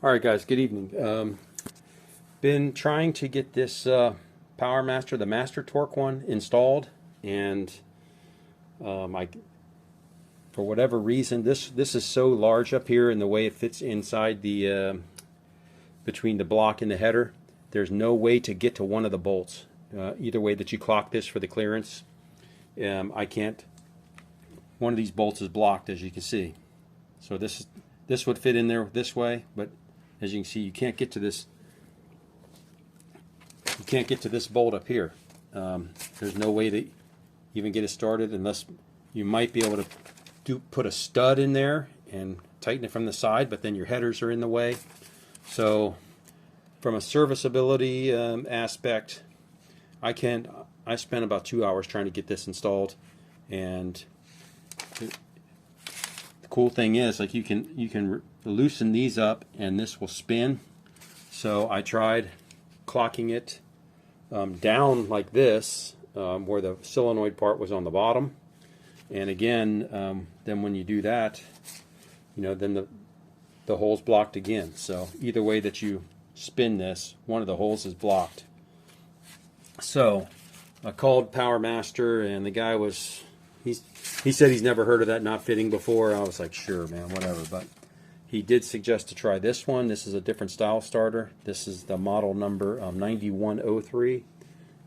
Alright guys, good evening. Been trying to get this Powermaster, the Master Torque one, installed, and for whatever reason, this is so large up here in the way it fits inside the between the block and the header. There's no way to get to one of the bolts. Either way that you clock this for the clearance, I can't. One of these bolts is blocked, as you can see. So this would fit in there this way, but as you can see, you can't get to this. You can't get to this bolt up here. There's no way to even get it started unless you might be able to put a stud in there and tighten it from the side, but then your headers are in the way. So from a serviceability aspect, I spent about 2 hours trying to get this installed, and the cool thing is, like, you can loosen these up and this will spin. So I tried clocking it down like this, where the solenoid part was on the bottom, and again, then when you do that, then the hole's blocked again. So either way that you spin this, one of the holes is blocked. So I called Powermaster, and the guy he said he's never heard of that not fitting before. I was like, sure, man, whatever. But he did suggest to try this one. This is a different style starter. This is the model number 9103,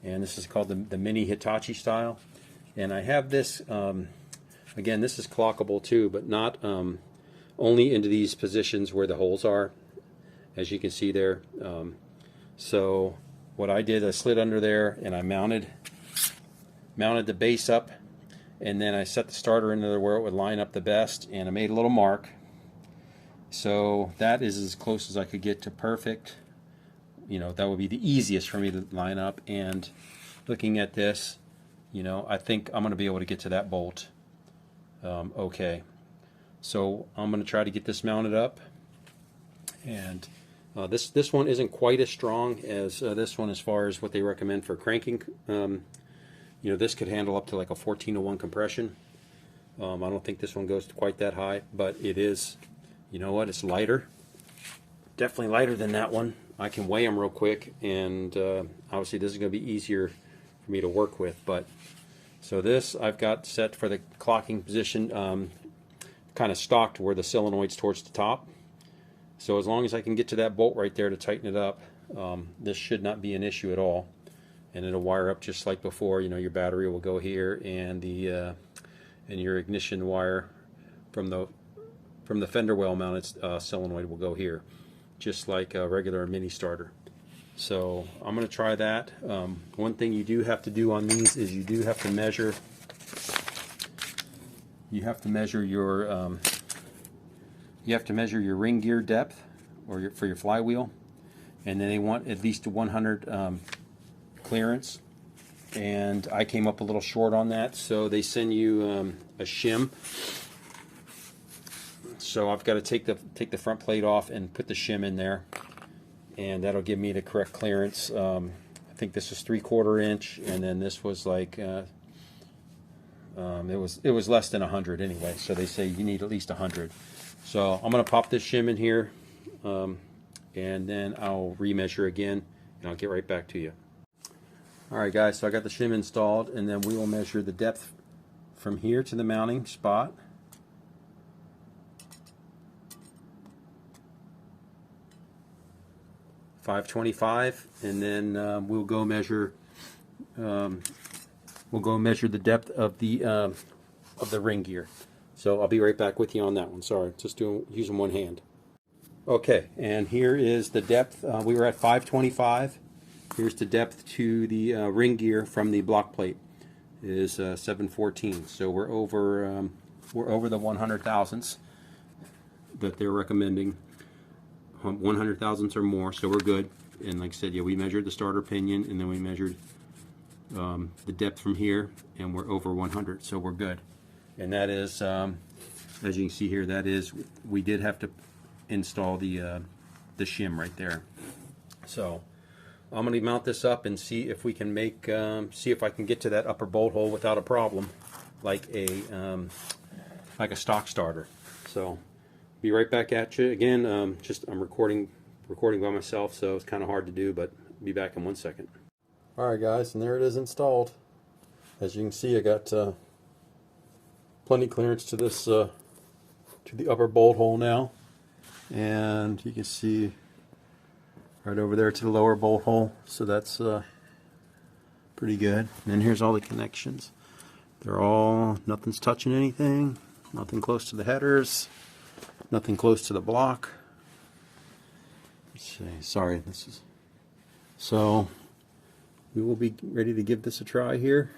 and this is called the mini Hitachi style. And I have this, again, this is clockable too, but not only into these positions where the holes are, as you can see there. So what I did, I slid under there and I mounted the base up, and then I set the starter into there where it would line up the best, and I made a little mark. So that is as close as I could get to perfect. That would be the easiest for me to line up. And looking at this, I think I'm going to be able to get to that bolt. Okay. So I'm going to try to get this mounted up. And this one isn't quite as strong as this one as far as what they recommend for cranking. This could handle up to like a 14:1 compression. I don't think this one goes quite that high, but it is. You know what? It's lighter. Definitely lighter than that one. I can weigh them real quick, and obviously this is going to be easier for me to work with. But so this I've got set for the clocking position, kind of stocked where the solenoid's towards the top. So as long as I can get to that bolt right there to tighten it up, this should not be an issue at all. And it'll wire up just like before. Your battery will go here, and your ignition wire from the fender well mounted solenoid will go here, just like a regular mini starter. So I'm going to try that. One thing you do have to do on these is you do have to measure. You have to measure your ring gear depth, or for your flywheel, and then they want at least 100 clearance. And I came up a little short on that, so they send you a shim. So I've got to take the front plate off and put the shim in there, and that'll give me the correct clearance. I think this was 3/4 inch, and then this was like it was less than 100 anyway. So they say you need at least 100. So I'm going to pop this shim in here, and then I'll remeasure again, and I'll get right back to you. Alright guys, so I got the shim installed, and then we will measure the depth from here to the mounting spot. .525, and then we'll go measure the depth of the ring gear. So I'll be right back with you on that one. Sorry, just using one hand. Okay, and here is the depth. We were at 525. Here's the depth to the ring gear from the block plate is 714. So we're over the 100 thousandths that they're recommending. 100 thousandths or more, so we're good. And like I said, yeah, we measured the starter pinion, and then we measured the depth from here, and we're over 100, so we're good. And that is, as you can see here, that is, we did have to install the shim right there. So I'm going to mount this up and see if we can see if I can get to that upper bolt hole without a problem, like a stock starter. So be right back at you again. I'm recording by myself, so it's kind of hard to do, but be back in 1 second. All right, guys, and there it is installed. As you can see, I got plenty clearance to this to the upper bolt hole now, and you can see right over there to the lower bolt hole. So that's pretty good. And then here's all the connections. They're all, nothing's touching anything, nothing close to the headers, nothing close to the block. Let's see, sorry, this is, so we will be ready to give this a try here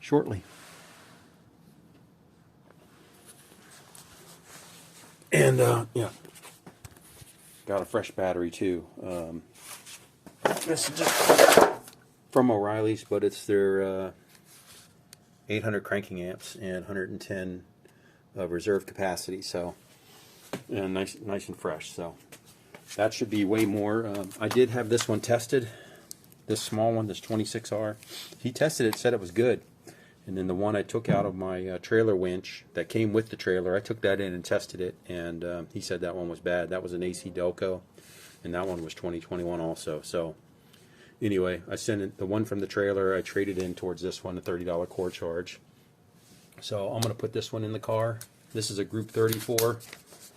shortly. And yeah, got a fresh battery too. This is just from O'Reilly's, but it's their 800 cranking amps and 110 reserve capacity. So, and nice and fresh. So that should be way more. I did have this one tested, this small one, this 26R. He tested it, said it was good. And then the one I took out of my trailer winch that came with the trailer, I took that in and tested it, and he said that one was bad. That was an AC Delco, and that one was 2021 also. So anyway, I sent it, the one from the trailer, I traded in towards this one, a $30 core charge. So I'm going to put this one in the car. This is a Group 34,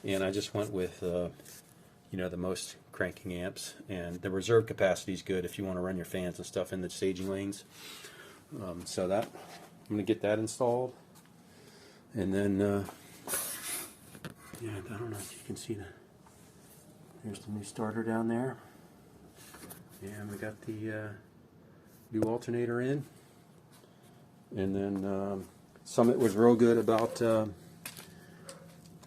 and I just went with you know, the most cranking amps, and the reserve capacity is good if you want to run your fans and stuff in the staging lanes. So that, I'm going to get that installed, and then yeah, I don't know if you can see that. There's the new starter down there, and we got the new alternator in, and then Summit was real good about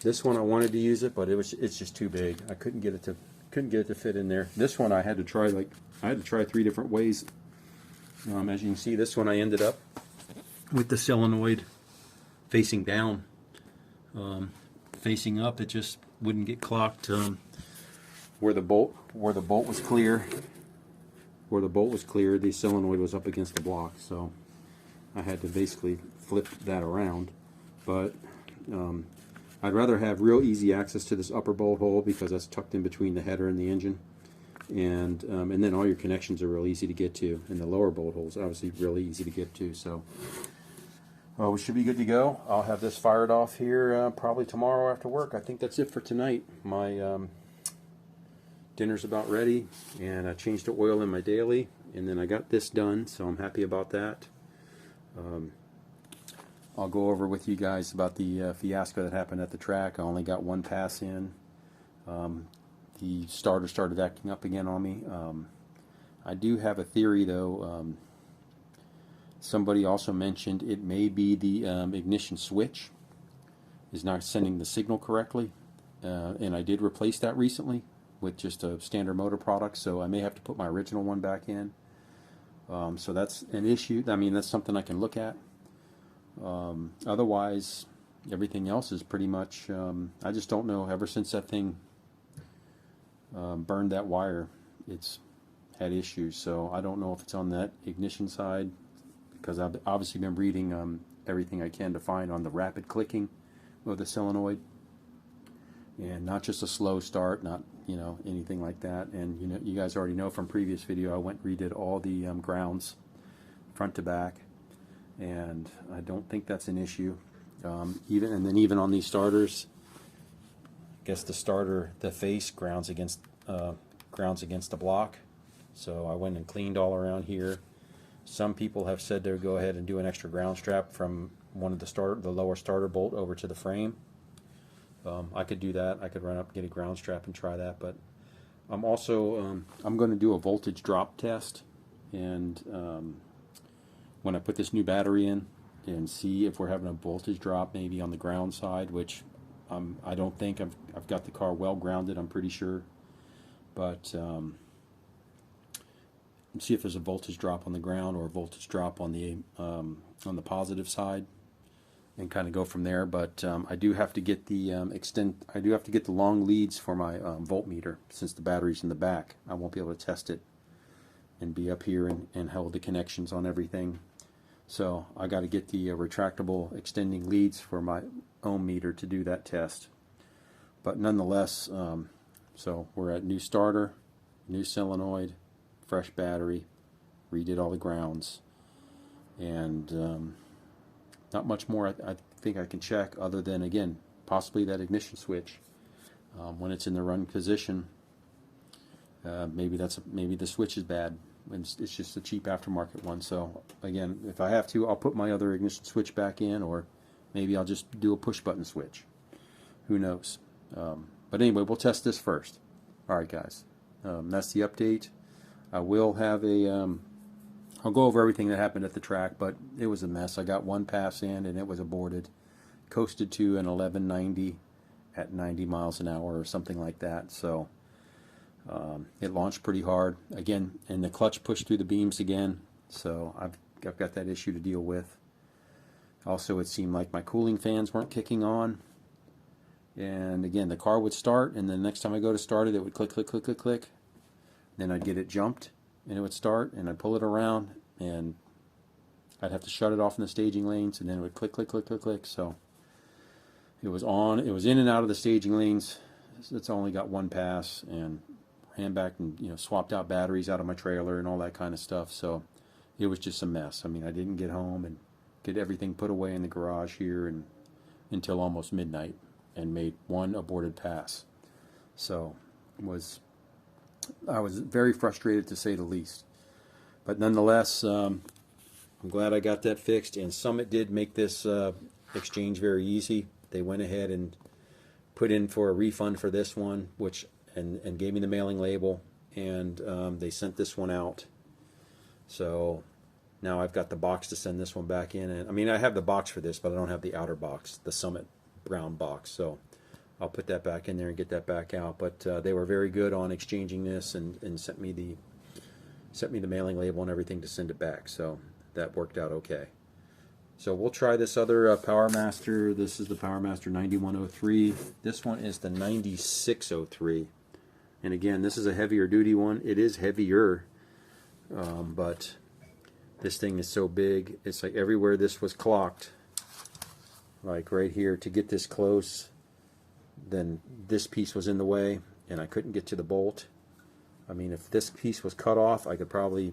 this one. I wanted to use it, but it's just too big. I couldn't get it to fit in there. This one I had to try, like, I had to try 3 different ways. As you can see, this one I ended up with the solenoid facing down. Facing up, it just wouldn't get clocked. Where the bolt was clear, the solenoid was up against the block, so I had to basically flip that around. But I'd rather have real easy access to this upper bolt hole because that's tucked in between the header and the engine. And then all your connections are real easy to get to, and the lower bolt holes obviously really easy to get to. So we should be good to go. I'll have this fired off here probably tomorrow after work. I think that's it for tonight. My dinner's about ready, and I changed the oil in my daily, and then I got this done, so I'm happy about that. I'll go over with you guys about the fiasco that happened at the track. I only got one pass in. The starter started acting up again on me. I do have a theory, though. Somebody also mentioned it may be the ignition switch is not sending the signal correctly, and I did replace that recently with just a standard motor product, so I may have to put my original one back in. So that's an issue. I mean, that's something I can look at. Otherwise, everything else is pretty much, I just don't know, ever since that thing burned that wire, it's had issues. So I don't know if it's on that ignition side, because I've obviously been reading everything I can to find on the rapid clicking of the solenoid, and not just a slow start, not, you know, anything like that. And you know, you guys already know from previous video, I went and redid all the grounds front to back, and I don't think that's an issue. Even on these starters, I guess the starter, the face grounds against the block. So I went and cleaned all around here. Some people have said they'll go ahead and do an extra ground strap from one of the lower starter bolt over to the frame. I could do that. I could run up and get a ground strap and try that. But I'm also I'm going to do a voltage drop test, and when I put this new battery in, and see if we're having a voltage drop maybe on the ground side, which I don't think. I've got the car well grounded, I'm pretty sure, but see if there's a voltage drop on the ground or a voltage drop on the positive side, and kind of go from there. But I do have to get the I do have to get the long leads for my voltmeter, since the battery's in the back. I won't be able to test it and be up here and hold the connections on everything. So I got to get the retractable extending leads for my ohm meter to do that test. But nonetheless, so we're at new starter, new solenoid, fresh battery, redid all the grounds, and not much more I think I can check other than, again, possibly that ignition switch. When it's in the run position, maybe the switch is bad. It's just a cheap aftermarket one. So again, if I have to, I'll put my other ignition switch back in, or maybe I'll just do a push button switch. Who knows? But anyway, we'll test this first. All right, guys. That's the update. I will have I'll go over everything that happened at the track, but it was a mess. I got one pass in and it was aborted. Coasted to an 1190 at 90 miles an hour or something like that. So it launched pretty hard again, and the clutch pushed through the beams again. So I've got that issue to deal with. Also, it seemed like my cooling fans weren't kicking on. And again, the car would start, and the next time I go to start it, it would click, click, click, click, click. Then I'd get it jumped, and it would start, and I'd pull it around, and I'd have to shut it off in the staging lanes, and then it would click, click, click, click, click. So it was in and out of the staging lanes. It's only got one pass, and ran back and swapped out batteries out of my trailer and all that kind of stuff. So it was just a mess. I mean, I didn't get home and get everything put away in the garage here until almost midnight, and made one aborted pass. So I was very frustrated, to say the least. But nonetheless, I'm glad I got that fixed, and Summit did make this exchange very easy. They went ahead and put in for a refund for this one, and gave me the mailing label, and they sent this one out. So now I've got the box to send this one back in. And I mean, I have the box for this, but I don't have the outer box, the Summit brown box. So I'll put that back in there and get that back out. But they were very good on exchanging this, and sent me the mailing label and everything to send it back. So that worked out okay. So we'll try this other Powermaster. This is the Powermaster 9103. This one is the 9603. And again, this is a heavier duty one. It is heavier, but this thing is so big. It's like everywhere this was clocked, like right here, to get this close, then this piece was in the way, and I couldn't get to the bolt. I mean, if this piece was cut off, I could probably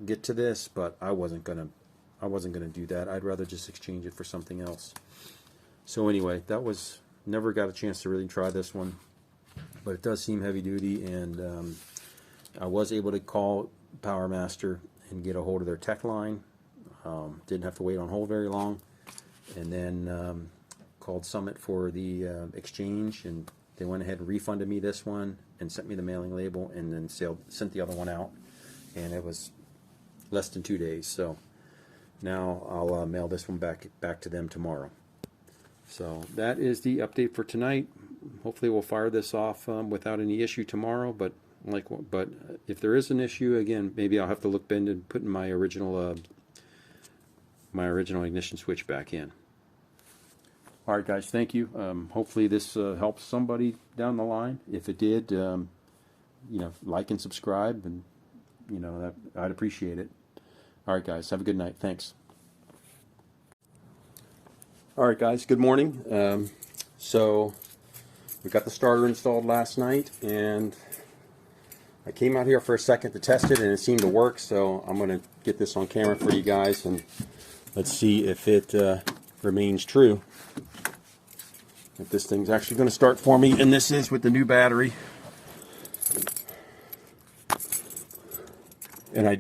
get to this, but I wasn't gonna do that. I'd rather just exchange it for something else. So anyway, never got a chance to really try this one, but it does seem heavy duty, and I was able to call Powermaster and get a hold of their tech line. Didn't have to wait on hold very long, and then called Summit for the exchange, and they went ahead and refunded me this one and sent me the mailing label, and then sent the other one out, and it was less than 2 days. So now I'll mail this one back to them tomorrow. So that is the update for tonight. Hopefully we'll fire this off without any issue tomorrow. But if there is an issue, again, maybe I'll have to look into putting my original ignition switch back in. All right, guys, thank you. Hopefully this helps somebody down the line. If it did, like and subscribe, and I'd appreciate it. All right, guys, have a good night. Thanks. All right, guys, good morning. So we got the starter installed last night, and I came out here for a second to test it, and it seemed to work. So I'm going to get this on camera for you guys, and let's see if it remains true. If this thing's actually going to start for me, and this is with the new battery. And I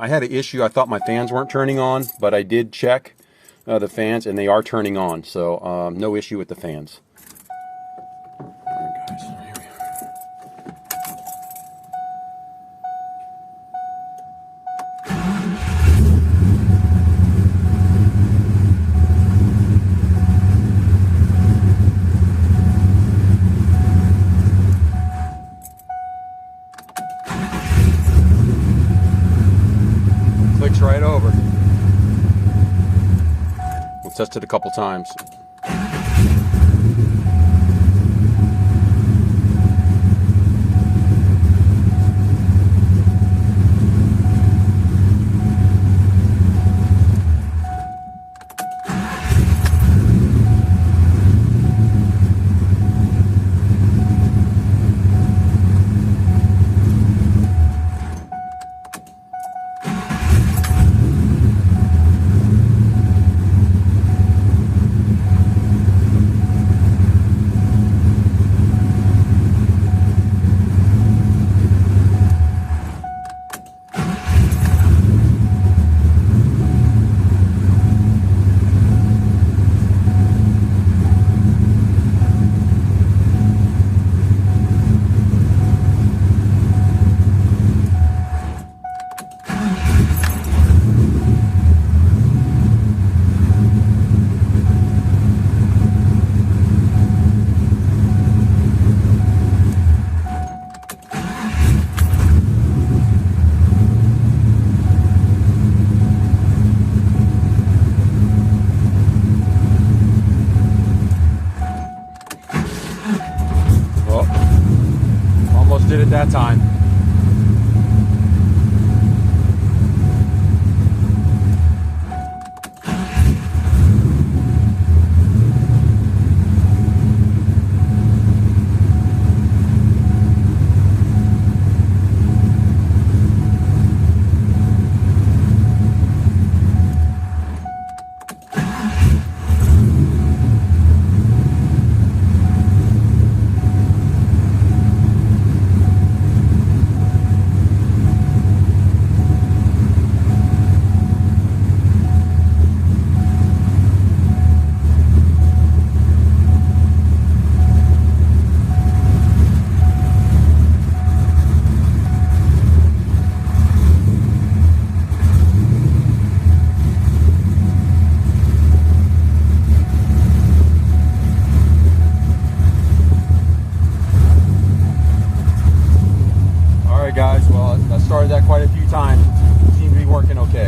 had an issue. I thought my fans weren't turning on, but I did check the fans, and they are turning on. So no issue with the fans. All right, guys, here we are. Clicks right over. We'll test it a couple times. charged it at that time. Guys, well, I started that quite a few times. It seemed to be working okay.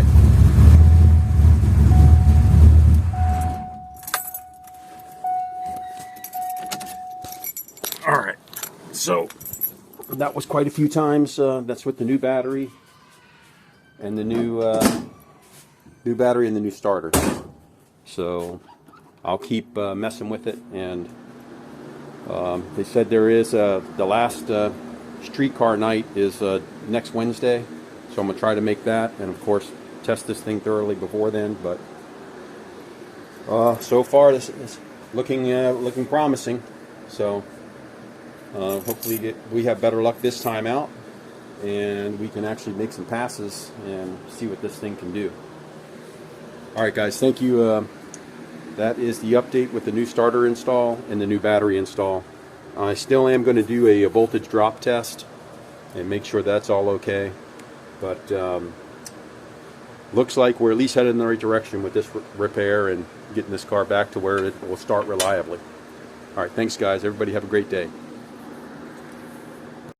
All right, so that was quite a few times. That's with the new battery and the new battery and the new starter. So I'll keep messing with it, and they said there is the last streetcar night is next Wednesday, so I'm gonna try to make that, and of course test this thing thoroughly before then. But so far this is looking promising. So hopefully we have better luck this time out, and we can actually make some passes and see what this thing can do. All right, guys, thank you. That is the update with the new starter install and the new battery install. I still am going to do a voltage drop test and make sure that's all okay. But looks like we're at least headed in the right direction with this repair and getting this car back to where it will start reliably. All right, thanks guys. Everybody have a great day.